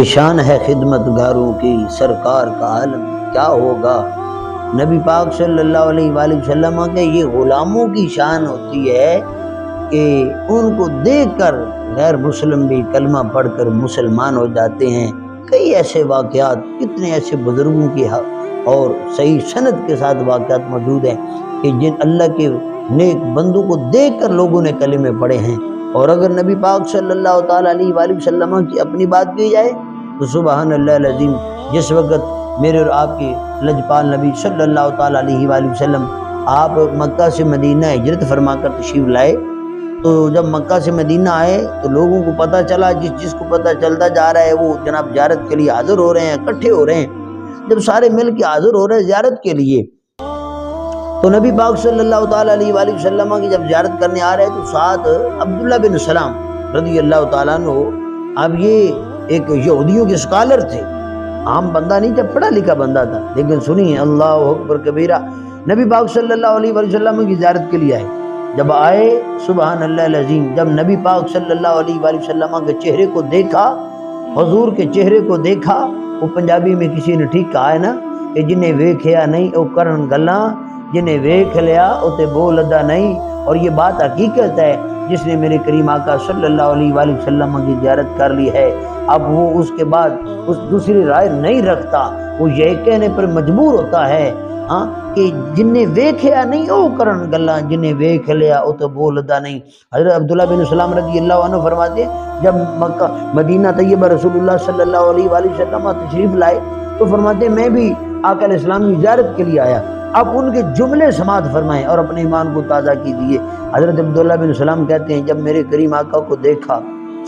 شان ہے خدمت گاروں کی سرکار کا عالم کیا ہوگا۔ نبی پاک صلی اللہ علیہ وآلہ وسلم کے یہ غلاموں کی شان ہوتی ہے کہ ان کو دیکھ کر غیر مسلم بھی کلمہ پڑھ کر مسلمان ہو جاتے ہیں۔ کئی ایسے واقعات، کتنے ایسے بزرگوں کی اور صحیح سند کے ساتھ واقعات موجود ہیں کہ جن اللہ کے نیک بندوں کو دیکھ کر لوگوں نے کلمے پڑھے ہیں۔ اور اگر نبی پاک صلی اللہ تعالیٰ علیہ وآلہ وسلم کی اپنی بات کی جائے تو سبحان اللہ العظیم، جس وقت میرے اور آپ کے لجپال نبی صلی اللہ تعالیٰ علیہ وآلہ وسلم آپ مکہ سے مدینہ ہجرت فرما کر تشریف لائے، تو جب مکہ سے مدینہ آئے تو لوگوں کو پتہ چلا، جس کو پتہ چلتا جا رہا ہے وہ جناب زیارت کے لیے حاضر ہو رہے ہیں، اکٹھے ہو رہے ہیں۔ جب سارے مل کے حاضر ہو رہے ہیں زیارت کے لیے، تو نبی پاک صلی اللہ تعالیٰ علیہ وآلہ وسلم کی جب زیارت کرنے آ رہے ہیں تو ساتھ عبداللہ بن سلام رضی اللہ تعالیٰ عنہ، اب یہ ایک یہودیوں کے اسکالر تھے، عام بندہ نہیں تھا، پڑھا لکھا بندہ تھا، لیکن سنیے اللہ اکبر کبیرہ، نبی پاک صلی اللہ علیہ وآلہ وسلم کی زیارت کے لیے آئے۔ جب آئے سبحان اللہ العظیم، جب نبی پاک صلی اللہ علیہ وآلہ وسلم کے چہرے کو دیکھا، حضور کے چہرے کو دیکھا، وہ پنجابی میں کسی نے ٹھیک کہا ہے نا کہ جنہیں ویکھیا نہیں او کرن گلاں، جنہیں ویکھ لیا او تے بول ادا نہیں۔ اور یہ بات حقیقت ہے، جس نے میرے کریم آقا صلی اللہ علیہ وآلہ وسلم کی زیارت کر لی ہے، اب وہ اس کے بعد اس دوسری رائے نہیں رکھتا، وہ یہ کہنے پر مجبور ہوتا ہے کہ جنہیں ویکھیا نہیں او کرن گلاں، جنہیں ویکھ لیا او تو بول ادا نہیں۔ حضرت عبداللہ بن سلام رضی اللہ عنہ فرماتے ہیں جب مکہ مدینہ طیبہ رسول اللہ صلی اللہ علیہ وآلہ وسلم تشریف لائے تو فرماتے ہیں میں بھی آقا علیہ السلام کی زیارت کے لیے آیا، آپ ان کے جملے سماعت فرمائیں اور اپنے ایمان کو تازہ کیجیے۔ حضرت عبداللہ بن سلام کہتے ہیں جب میرے کریم آقا کو دیکھا،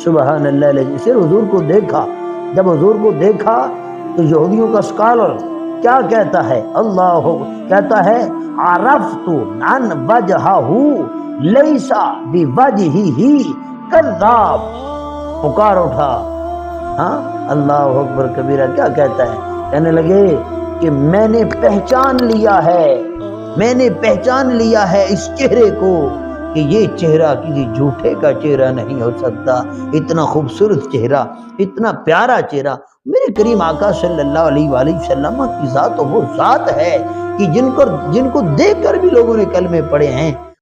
سبحان اللہ علیہ، صرف حضور کو دیکھا، جب حضور کو دیکھا تو یہودیوں کا اسکالر کیا کہتا ہے، اللہ کہتا ہے عرفت عن وجہہ لیسا بوجہہ کذاب، پکار اٹھا، اللہ اکبر کبیرہ، کیا کہتا ہے، کہنے لگے کہ میں نے پہچان لیا ہے، میں نے پہچان لیا ہے اس چہرے کو کہ یہ چہرہ کسی جھوٹے کا چہرہ نہیں ہو سکتا، اتنا خوبصورت چہرہ، اتنا پیارا چہرہ میرے کریم آقا صلی اللہ علیہ وآلہ وسلم کی ذات وہ ذات ہے کہ جن کو دیکھ کر بھی لوگوں نے کلمے پڑھے ہیں۔